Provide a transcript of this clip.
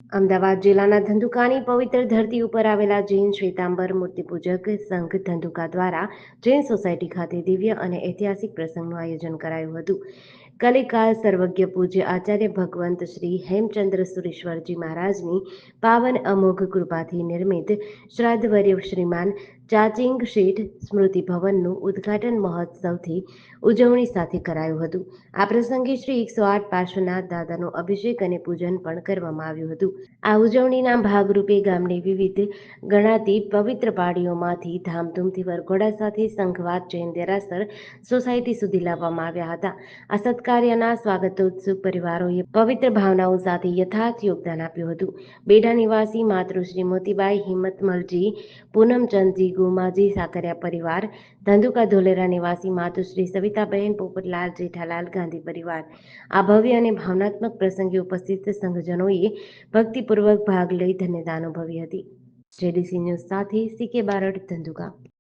અમદાવાદ જિલ્લાના ધંધુકાની પવિત્ર ધરતી ઉપર આવેલા જૈન શ્વેતાંબર મૂર્તિપૂજક સંઘ ધંધુકા દ્વારા જૈન સોસાયટી ખાતે દિવ્ય અને ઐતિહાસિક પ્રસંગનું આયોજન કરાયું હતું. કલિકાલ સર્વજ્ઞ પૂજ્ય આચાર્ય ભગવંત શ્રી હેમચંદ્ર સુરેશ્વરજી મહારાજની પાવન અમોઘ કૃપાથી નિર્મિત શ્રાદ્ધવર્ય શ્રીમાન ચાચિંગ શેઠ સ્મૃતિ ભવનનું ઉદ્ઘાટન મહોત્સવથી ઉજવણી સાથે કરાયું હતું. આ પ્રસંગે શ્રી 108 પાર્શ્વનાથ દાદાનો અભિષેક અને પૂજન પણ કરવામાં આવ્યું હતું. આ ઉજવણીના ભાગરૂપે ગામની વિવિધ ગણાતી પવિત્ર પાડીઓમાંથી ધામધૂમથી વરઘોડા સાથે સંઘવાત જૈન દેરાસર સોસાયટી સુધી લાવવામાં આવ્યા હતા. આ સત્કાર્યના સ્વાગતોત્સુક પરિવારોએ પવિત્ર ભાવનાઓ સાથે યથાર્થ યોગદાન આપ્યું હતું. બેઢા નિવાસી માતૃશ્રી મોતીબાઈ હિંમતમલજી, પૂનમચંદજી ગોમાજી સાકરિયા પરિવાર, ધંધુકા ધોલેરા નિવાસી માતુશ્રી સવિતાબહેન પોપટલાલ જેઠાલાલ ગાંધી પરિવાર. આ ભવ્ય અને ભાવનાત્મક પ્રસંગે ઉપસ્થિત સંઘજનોએ ભક્તિપૂર્વક ભાગ લઈ ધન્યતા અનુભવી હતી. જેડીસી ન્યૂઝ સાથે CK બારડ, ધંધુકા.